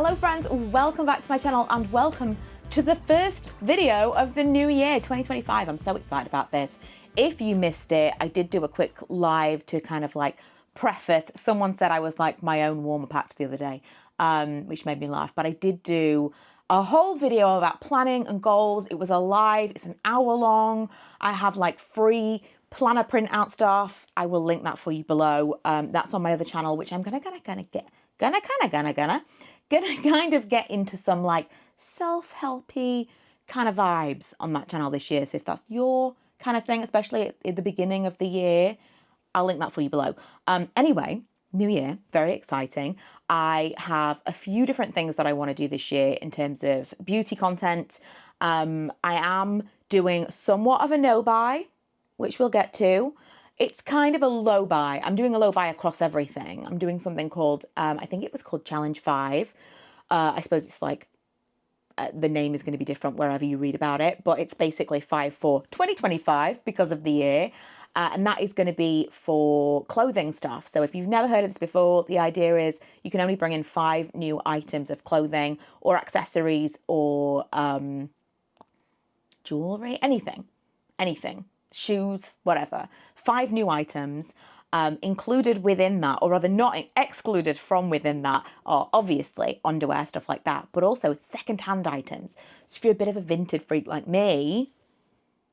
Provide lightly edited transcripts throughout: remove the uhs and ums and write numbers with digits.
Hello friends, welcome back to my channel and welcome to the first video of the new year, 2025. I'm so excited about this. If you missed it, I did do a quick live to kind of like preface. Someone said I was like my own warm-up act the other day, which made me laugh, but I did do a whole video about planning and goals. It was a live, it's an hour long. I have like free planner printout stuff. I will link that for you below. That's on my other channel, which I'm gonna kind of get into some like self-helpy kind of vibes on that channel this year. So if that's your kind of thing, especially at the beginning of the year, I'll link that for you below. Anyway, new year, very exciting. I have a few different things that I want to do this year in terms of beauty content. I am doing somewhat of a no buy, which we'll get to. It's kind of a low buy. I'm doing a low buy across everything. I'm doing something called, I think it was called Challenge 5. I suppose it's like, the name is going to be different wherever you read about it, but it's basically 5 for 2025 because of the year. And that is going to be for clothing stuff. So if you've never heard of this before, the idea is you can only bring in 5 new items of clothing or accessories or jewelry, anything, shoes, whatever. 5 new items. Included within that, or rather not excluded from within that, are obviously underwear, stuff like that, but also second-hand items. So if you're a bit of a vintage freak like me,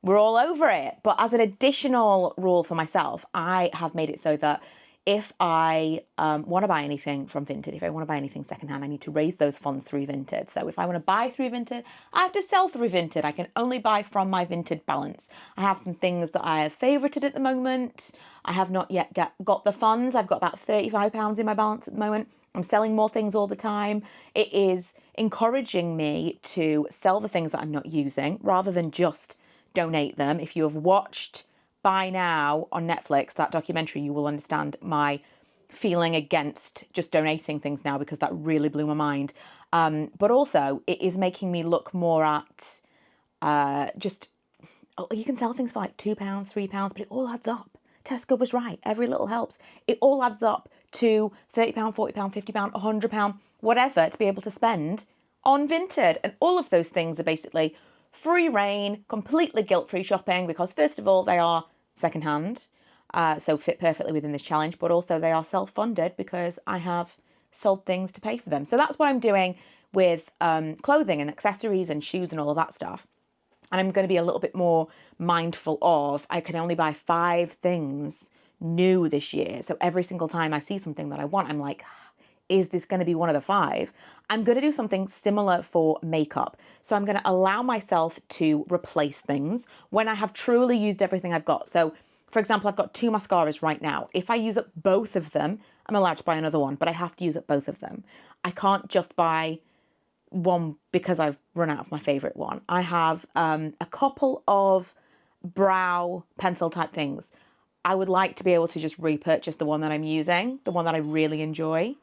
we're all over it. But as an additional rule for myself, I have made it so that if I want to buy anything from Vinted, if I want to buy anything secondhand, I need to raise those funds through Vinted. So if I want to buy through Vinted, I have to sell through Vinted. I can only buy from my Vinted balance. I have some things that I have favorited at the moment. I have not yet got the funds. I've got about £35 in my balance at the moment. I'm selling more things all the time. It is encouraging me to sell the things that I'm not using rather than just donate them. If you have watched by now on Netflix, that documentary, you will understand my feeling against just donating things now, because that really blew my mind. But also it is making me look more at you can sell things for like £2, £3, but it all adds up. Tesco was right. Every little helps. It all adds up to £30, £40, £50, £100, whatever, to be able to spend on Vinted. And all of those things are basically free reign, completely guilt-free shopping, because first of all, they are secondhand, so fit perfectly within this challenge, but also they are self-funded because I have sold things to pay for them. So that's what I'm doing with clothing and accessories and shoes and all of that stuff. And I'm going to be a little bit more mindful of, I can only buy 5 things new this year. So every single time I see something that I want, I'm like, is this going to be one of the 5? I'm going to do something similar for makeup. So I'm going to allow myself to replace things when I have truly used everything I've got. So for example, I've got 2 mascaras right now. If I use up both of them, I'm allowed to buy another one, but I have to use up both of them. I can't just buy one because I've run out of my favorite one. I have a couple of brow pencil type things. I would like to be able to just repurchase the one that I'm using, the one that I really enjoy.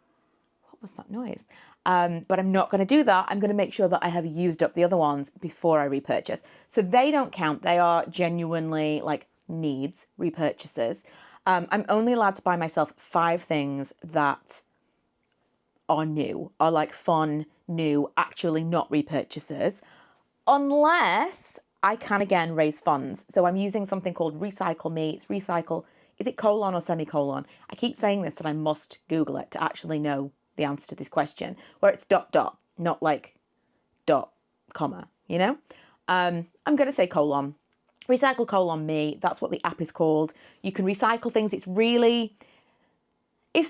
What was that noise? But I'm not going to do that. I'm going to make sure that I have used up the other ones before I repurchase. So they don't count. They are genuinely like needs, repurchases. I'm only allowed to buy myself 5 things that are new, are like fun, new, actually not repurchases, unless I can again raise funds. So I'm using something called Recycle Me. It's recycle. Is it colon or semicolon? I keep saying this and I must Google it to actually know the answer to this question, where it's ... not like ... comma, you know? I'm going to say colon. Recycle colon me. That's what the app is called. You can recycle things. It's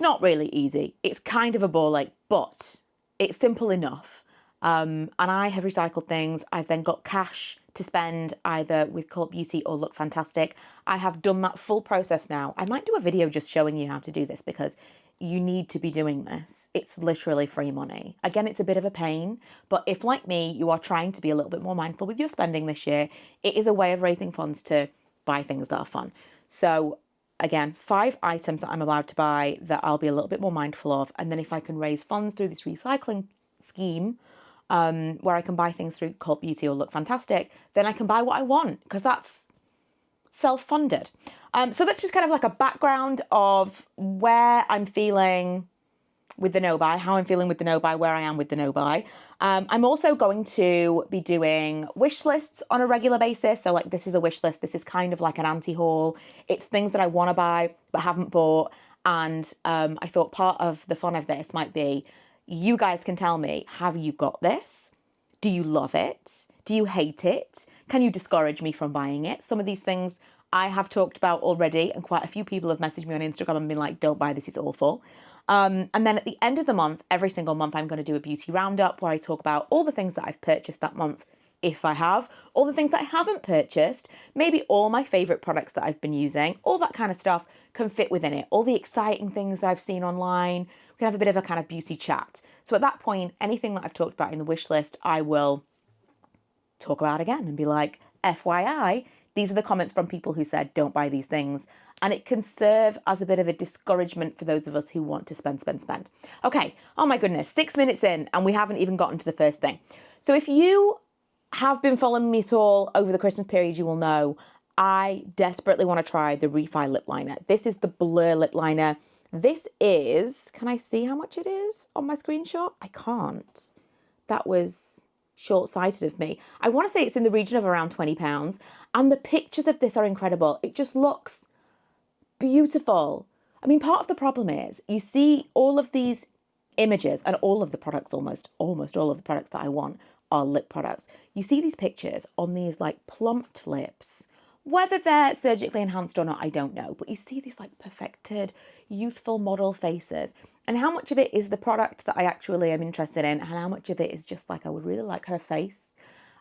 not really easy. It's kind of a ball ache, but it's simple enough. And I have recycled things. I've then got cash to spend either with Cult Beauty or Look Fantastic. I have done that full process now. I might do a video just showing you how to do this because you need to be doing this. It's literally free money. Again, it's a bit of a pain, but if like me, you are trying to be a little bit more mindful with your spending this year, it is a way of raising funds to buy things that are fun. So again, 5 items that I'm allowed to buy that I'll be a little bit more mindful of. And then if I can raise funds through this recycling scheme, where I can buy things through Cult Beauty or Look Fantastic, then I can buy what I want because that's self-funded. So that's just kind of like a background of where I'm feeling with the NoBuy, how I'm feeling with the NoBuy, where I am with the NoBuy. I'm also going to be doing wish lists on a regular basis. So like this is a wish list. This is kind of like an anti-haul. It's things that I want to buy but haven't bought. And I thought part of the fun of this might be you guys can tell me, have you got this? Do you love it? Do you hate it? Can you discourage me from buying it? Some of these things I have talked about already, and quite a few people have messaged me on Instagram and been like, don't buy this, it's awful. And then at the end of the month, every single month, I'm going to do a beauty roundup where I talk about all the things that I've purchased that month, if I have, all the things that I haven't purchased, maybe all my favorite products that I've been using, all that kind of stuff can fit within it. All the exciting things that I've seen online. We can have a bit of a kind of beauty chat. So at that point, anything that I've talked about in the wish list, I will talk about again and be like, FYI, these are the comments from people who said, don't buy these things. And it can serve as a bit of a discouragement for those of us who want to spend. Okay, oh my goodness, 6 minutes in and we haven't even gotten to the first thing. So if you have been following me at all over the Christmas period, you will know I desperately want to try the REFY lip liner. This is the Blur lip liner. This is, can I see how much it is on my screenshot? I can't. That was short-sighted of me. I want to say it's in the region of around £20, and the pictures of this are incredible. It just looks beautiful. I mean, part of the problem is you see all of these images, and all of the products, almost all of the products that I want are lip products. You see these pictures on these like plumped lips. Whether they're surgically enhanced or not, I don't know. But you see these like perfected, youthful model faces. And how much of it is the product that I actually am interested in, and how much of it is just like, I would really like her face.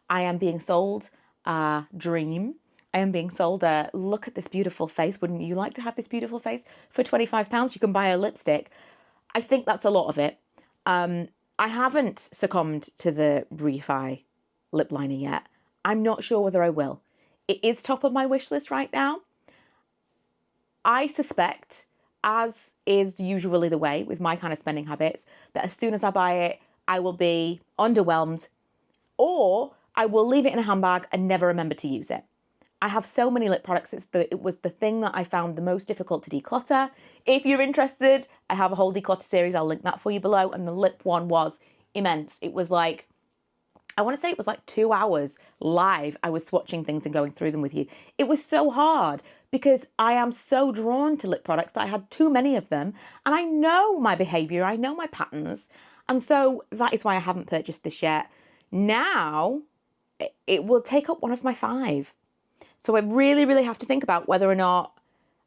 I am being sold a dream. I am being sold a, look at this beautiful face. Wouldn't you like to have this beautiful face? For £25, you can buy a lipstick. I think that's a lot of it. I haven't succumbed to the REFY lip liner yet. I'm not sure whether I will. It is top of my wish list right now. I suspect, as is usually the way with my kind of spending habits, that as soon as I buy it, I will be underwhelmed, or I will leave it in a handbag and never remember to use it. I have so many lip products. It was the thing that I found the most difficult to declutter. If you're interested, I have a whole declutter series. I'll link that for you below. And the lip one was immense. It was like, I want to say it was like 2 hours live. I was swatching things and going through them with you. It was so hard because I am so drawn to lip products that I had too many of them. And I know my behavior, I know my patterns. And so that is why I haven't purchased this yet. Now, it will take up one of my 5. So I really, really have to think about whether or not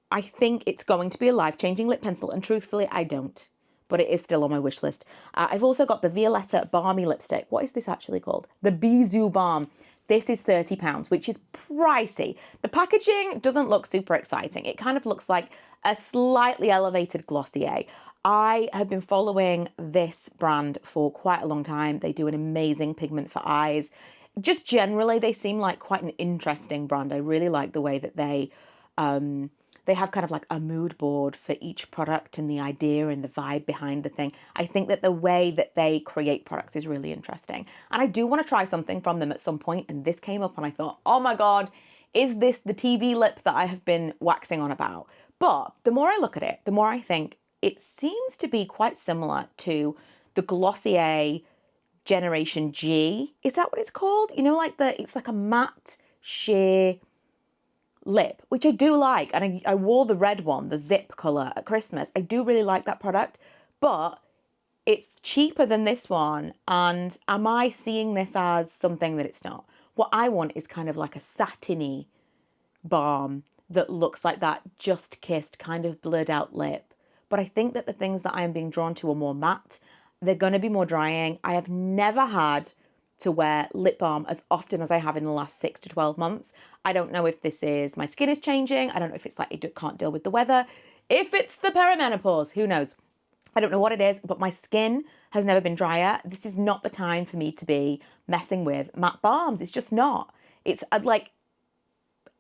I think it's going to be a life-changing lip pencil. And truthfully, I don't. But it is still on my wish list. I've also got the VILOETTE Balmy lipstick. What is this actually called? The BISOU Balm. This is £30, which is pricey. The packaging doesn't look super exciting. It kind of looks like a slightly elevated Glossier. I have been following this brand for quite a long time. They do an amazing pigment for eyes. Just generally, they seem like quite an interesting brand. I really like the way that they have kind of like a mood board for each product and the idea and the vibe behind the thing. I think that the way that they create products is really interesting. And I do want to try something from them at some point. And this came up and I thought, oh my God, is this the TV lip that I have been waxing on about? But the more I look at it, the more I think it seems to be quite similar to the Glossier Generation G. Is that what it's called? You know, like it's like a matte sheer lip, which I do like. And I wore the red one, the zip color at Christmas. I do really like that product, but it's cheaper than this one. And am I seeing this as something that it's not? What I want is kind of like a satiny balm that looks like that just kissed kind of blurred out lip. But I think that the things that I am being drawn to are more matte. They're going to be more drying. I have never had to wear lip balm as often as I have in the last 6 to 12 months. I don't know if this is my skin is changing. I don't know if it's like it can't deal with the weather. If it's the perimenopause, who knows? I don't know what it is, but my skin has never been drier. This is not the time for me to be messing with matte balms. It's just not. It's like,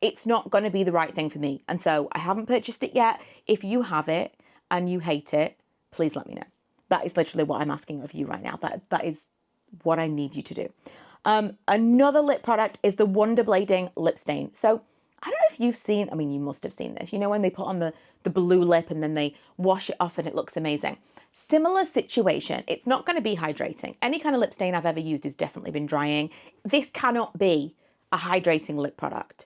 it's not going to be the right thing for me. And so I haven't purchased it yet. If you have it and you hate it, please let me know. That is literally what I'm asking of you right now. That is what I need you to do. Another lip product is the Wonder Blading lip stain. So I don't know if you've seen, I mean, you must have seen this. You know, when they put on the the blue lip and then they wash it off and it looks amazing. Similar situation. It's not going to be hydrating. Any kind of lip stain I've ever used has definitely been drying. This cannot be a hydrating lip product.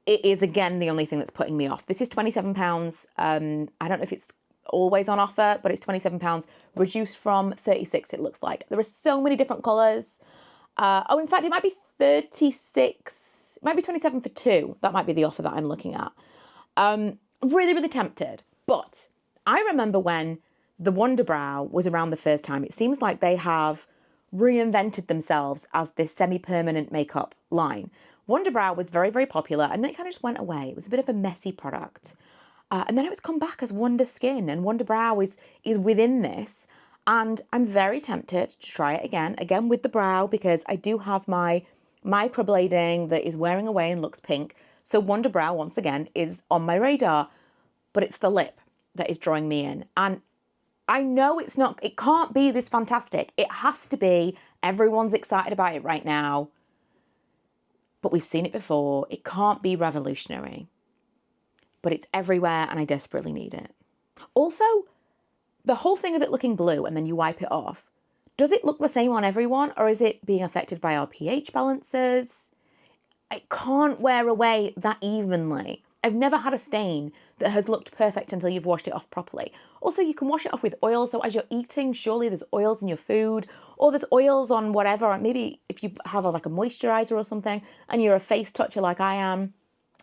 It is, again, the only thing that's putting me off. This is £27. I don't know if it's always on offer, but it's £27, reduced from 36, it looks like. There are so many different colours. Oh, in fact, it might be 36, it might be 27 for 2. That might be the offer that I'm looking at. Really, really tempted. But I remember when the Wonder Brow was around the first time. It seems like they have reinvented themselves as this semi-permanent makeup line. Wonder Brow was very, very popular, and then it kind of just went away. It was a bit of a messy product. And then it's come back as Wonder Skin, and Wonder Brow is within this. And I'm very tempted to try it again with the brow, because I do have my microblading that is wearing away and looks pink. So Wonder Brow, once again, is on my radar, but it's the lip that is drawing me in. And I know it can't be this fantastic. It has to be, everyone's excited about it right now, but we've seen it before. It can't be revolutionary, but it's everywhere and I desperately need it. Also, the whole thing of it looking blue and then you wipe it off, does it look the same on everyone, or is it being affected by our pH balances? It can't wear away that evenly. I've never had a stain that has looked perfect until you've washed it off properly. Also, you can wash it off with oil, so as you're eating, surely there's oils in your food, or there's oils on whatever. Maybe if you have like a moisturizer or something and you're a face toucher like I am,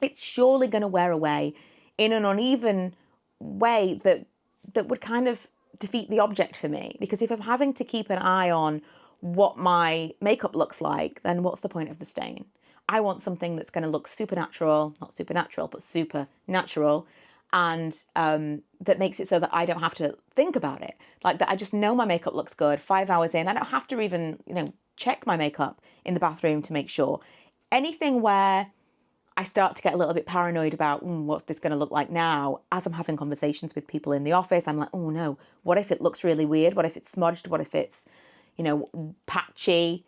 it's surely going to wear away in an uneven way that would kind of defeat the object for me. Because if I'm having to keep an eye on what my makeup looks like, then what's the point of the stain? I want something that's going to look supernatural, not supernatural, but supernatural, and that makes it so that I don't have to think about it. Like that I just know my makeup looks good 5 hours in. I don't have to even, check my makeup in the bathroom to make sure. Anything where I start to get a little bit paranoid about what's this going to look like now, as I'm having conversations with people in the office, I'm like, oh no, what if it looks really weird? What if it's smudged? What if it's, patchy?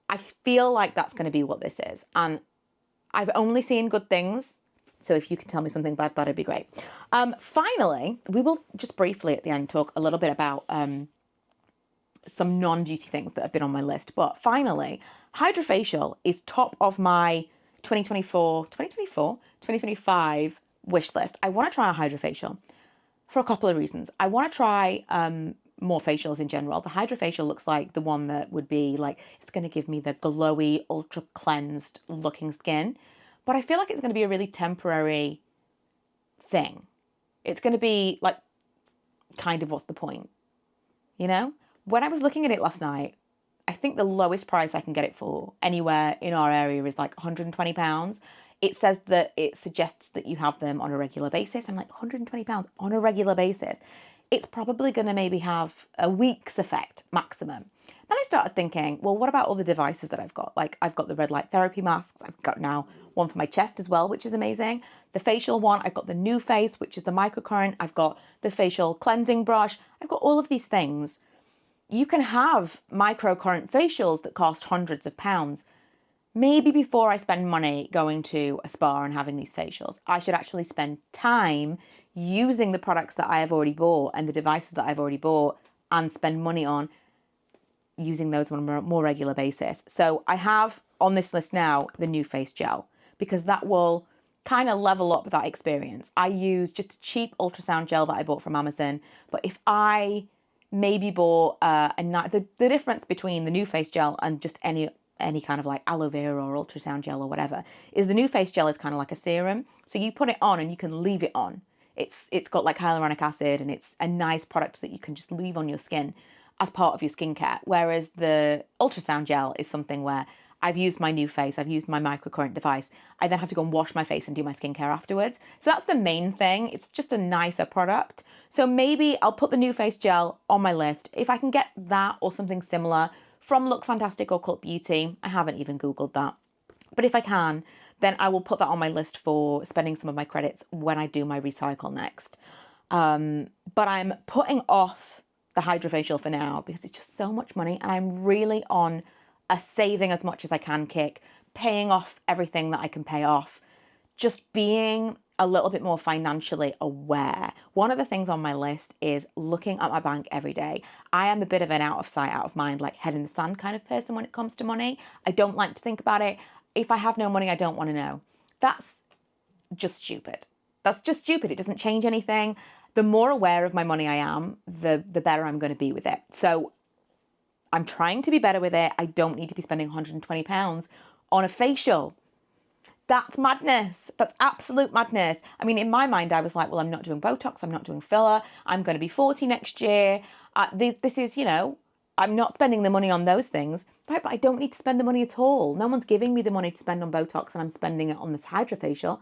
I feel like that's going to be what this is. And I've only seen good things. So if you can tell me something bad, that'd be great. Finally, we will just briefly at the end talk a little bit about some non-beauty things that have been on my list. But finally, HYDRAFACIAL is top of my 2025 wish list. I want to try a HYDRAFACIAL for a couple of reasons. I want to try more facials in general. The HYDRAFACIAL looks like the one that would be like, it's going to give me the glowy, ultra cleansed looking skin. But I feel like it's going to be a really temporary thing. It's going to be like, kind of what's the point? When I was looking at it last night, I think the lowest price I can get it for anywhere in our area is like £120. It says that it suggests that you have them on a regular basis. I'm like, £120 on a regular basis. It's probably going to maybe have a week's effect maximum. Then I started thinking, well, what about all the devices that I've got? Like I've got the red light therapy masks. I've got now one for my chest as well, which is amazing. The facial one, I've got the NUFACE, which is the microcurrent. I've got the facial cleansing brush. I've got all of these things. You can have microcurrent facials that cost hundreds of pounds. Maybe before I spend money going to a spa and having these facials, I should actually spend time using the products that I have already bought and the devices that I've already bought and spend money on using those on a more regular basis. So I have on this list now the NUFACE gel, because that will kind of level up that experience. I use just a cheap ultrasound gel that I bought from Amazon, but if I maybe bought the difference between the NUFACE gel and just any kind of like aloe vera or ultrasound gel or whatever is the NUFACE gel is kind of like a serum. So you put it on and you can leave it on. It's got like hyaluronic acid, and it's a nice product that you can just leave on your skin as part of your skincare. Whereas the ultrasound gel is something where I've used my NUFACE, I've used my microcurrent device, I then have to go and wash my face and do my skincare afterwards. So that's the main thing. It's just a nicer product. So maybe I'll put the NUFACE gel on my list. If I can get that or something similar from Look Fantastic or Cult Beauty, I haven't even Googled that. But if I can, then I will put that on my list for spending some of my credits when I do my recycle next. But I'm putting off the HYDRAFACIAL for now because it's just so much money, and I'm really on a saving as much as I can kick, paying off everything that I can pay off, just being a little bit more financially aware. One of the things on my list is looking at my bank every day. I am a bit of an out of sight, out of mind, like head in the sand kind of person when it comes to money. I don't like to think about it. If I have no money, I don't want to know. That's just stupid. That's just stupid. It doesn't change anything. The more aware of my money I am, the better I'm going to be with it. So I'm trying to be better with it. I don't need to be spending £120 on a facial. That's madness. That's absolute madness. I mean, in my mind, I was like, well, I'm not doing Botox. I'm not doing filler. I'm going to be 40 next year. This is, you know, I'm not spending the money on those things. Right, but I don't need to spend the money at all. No one's giving me the money to spend on Botox and I'm spending it on this HYDRAfacial.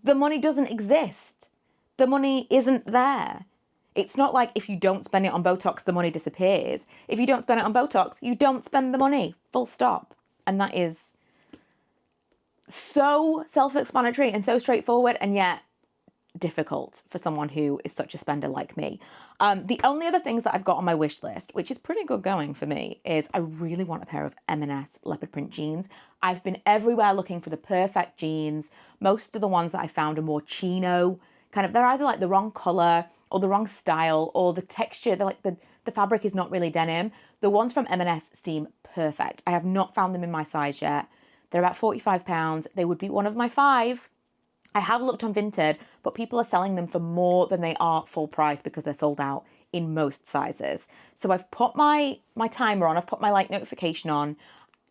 The money doesn't exist. The money isn't there. It's not like if you don't spend it on Botox, the money disappears. If you don't spend it on Botox, you don't spend the money. Full stop. And that is so self-explanatory and so straightforward, and yet difficult for someone who is such a spender like me. The only other things that I've got on my wish list, which is pretty good going for me, is I really want a pair of M&S leopard print jeans. I've been everywhere looking for the perfect jeans. Most of the ones that I found are more chino, kind of, they're either like the wrong color or the wrong style or the texture, they're like the fabric is not really denim. The ones from M&S seem perfect. I have not found them in my size yet. They're about £45. They would be one of my 5. I have looked on Vinted, but people are selling them for more than they are full price because they're sold out in most sizes. So I've put my timer on, I've put my like notification on.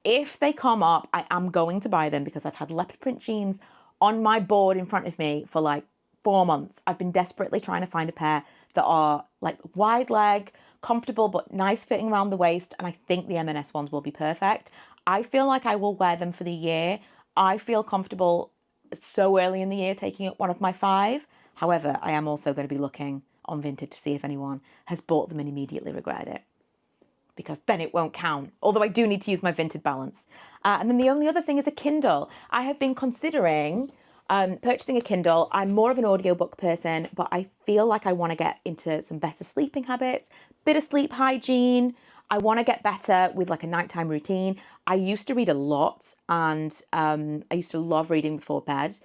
If they come up, I am going to buy them because I've had leopard print jeans on my board in front of me for like 4 months. I've been desperately trying to find a pair that are like wide leg, comfortable, but nice fitting around the waist. And I think the M&S ones will be perfect. I feel like I will wear them for the year. I feel comfortable so early in the year taking up one of my 5. However, I am also going to be looking on Vinted to see if anyone has bought them and immediately regretted it, because then it won't count. Although I do need to use my Vinted balance. And then the only other thing is a Kindle. I have been considering purchasing a Kindle. I'm more of an audiobook person, but I feel like I want to get into some better sleeping habits, bit of sleep hygiene. I want to get better with like a nighttime routine. I used to read a lot, and I used to love reading before bed.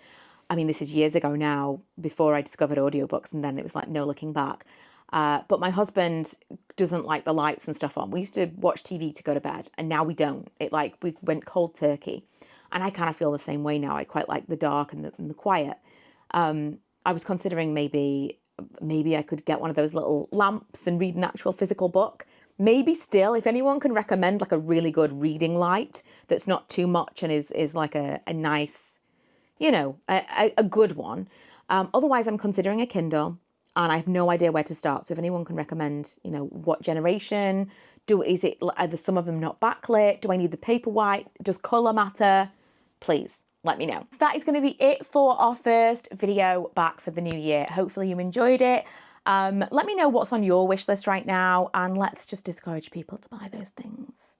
I mean, this is years ago now, before I discovered audiobooks, and then it was like no looking back. But my husband doesn't like the lights and stuff on. We used to watch TV to go to bed, and now we don't. We went cold turkey. And I kind of feel the same way now. I quite like the dark and the quiet. I was considering maybe I could get one of those little lamps and read an actual physical book. Maybe still, if anyone can recommend like a really good reading light that's not too much and is like a nice, you know, a good one. Otherwise, I'm considering a Kindle and I have no idea where to start. So if anyone can recommend, you know, what generation, are some of them not backlit? Do I need the paperwhite? Does colour matter? Please let me know. So that is going to be it for our first video back for the new year. Hopefully you enjoyed it. Let me know what's on your wish list right now, and let's just discourage people to buy those things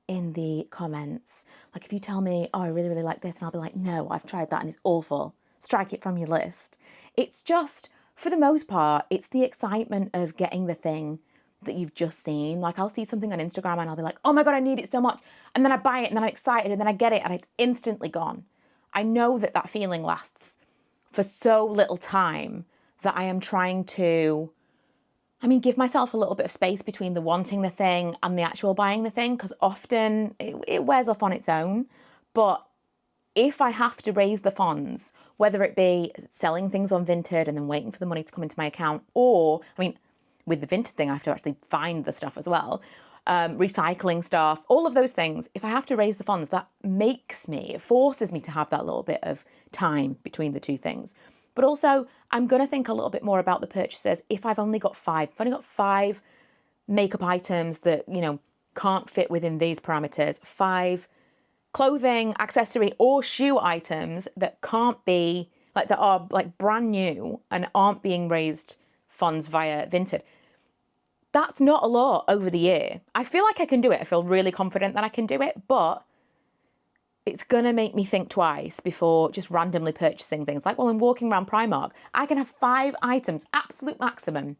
in the comments. Like if you tell me, oh, I really, really like this, and I'll be like, no, I've tried that and it's awful. Strike it from your list. It's just, for the most part, it's the excitement of getting the thing that you've just seen. Like I'll see something on Instagram and I'll be like, oh my God, I need it so much. And then I buy it and then I'm excited and then I get it and it's instantly gone. I know that that feeling lasts for so little time that I am trying to, give myself a little bit of space between the wanting the thing and the actual buying the thing, because often it wears off on its own. But if I have to raise the funds, whether it be selling things on Vinted and then waiting for the money to come into my account, or, with the Vinted thing, I have to actually find the stuff as well, recycling stuff, all of those things. If I have to raise the funds, it forces me to have that little bit of time between the two things. But also, I'm going to think a little bit more about the purchases. If I've only got 5 makeup items that, can't fit within these parameters, 5 clothing, accessory or shoe items that can't be, that are brand new and aren't being raised funds via Vinted. That's not a lot over the year. I feel like I can do it. I feel really confident that I can do it, but it's going to make me think twice before just randomly purchasing things. Like, I'm walking around Primark, I can have 5 items, absolute maximum,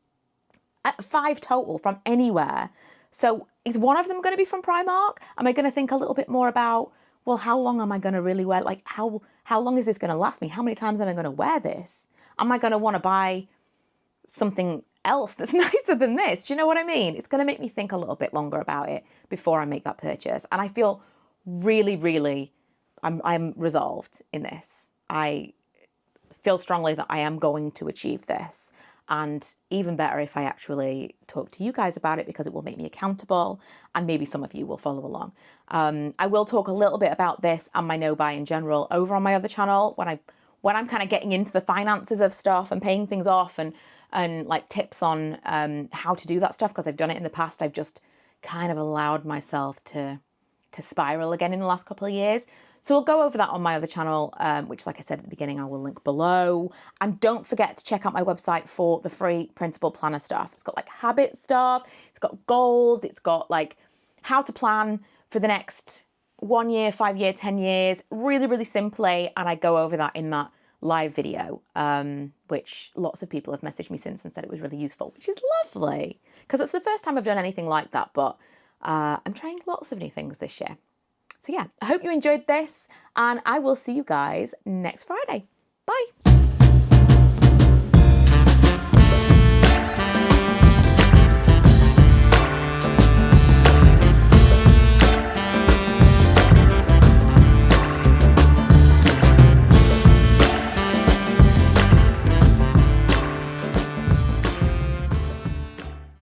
5 total from anywhere. So is one of them going to be from Primark? Am I going to think a little bit more about well, how long am I going to really wear? Like, how long is this going to last me? How many times am I going to wear this? Am I going to want to buy something else that's nicer than this? Do you know what I mean? It's going to make me think a little bit longer about it before I make that purchase. And I feel really, really, I'm resolved in this. I feel strongly that I am going to achieve this. And even better if I actually talk to you guys about it, because it will make me accountable and maybe some of you will follow along. I will talk a little bit about this and my NoBuy in general over on my other channel when I'm kind of getting into the finances of stuff and paying things off and like tips on how to do that stuff, because I've done it in the past. I've just kind of allowed myself to spiral again in the last couple of years. So we'll go over that on my other channel, which, like I said at the beginning, I will link below. And don't forget to check out my website for the free printable planner stuff. It's got like habit stuff, it's got goals, it's got like how to plan for the next 1 year, 5 year, 10 years, really, really simply. And I go over that in that live video, which lots of people have messaged me since and said it was really useful, which is lovely, because it's the first time I've done anything like that, but I'm trying lots of new things this year. So yeah, I hope you enjoyed this, and I will see you guys next Friday. Bye.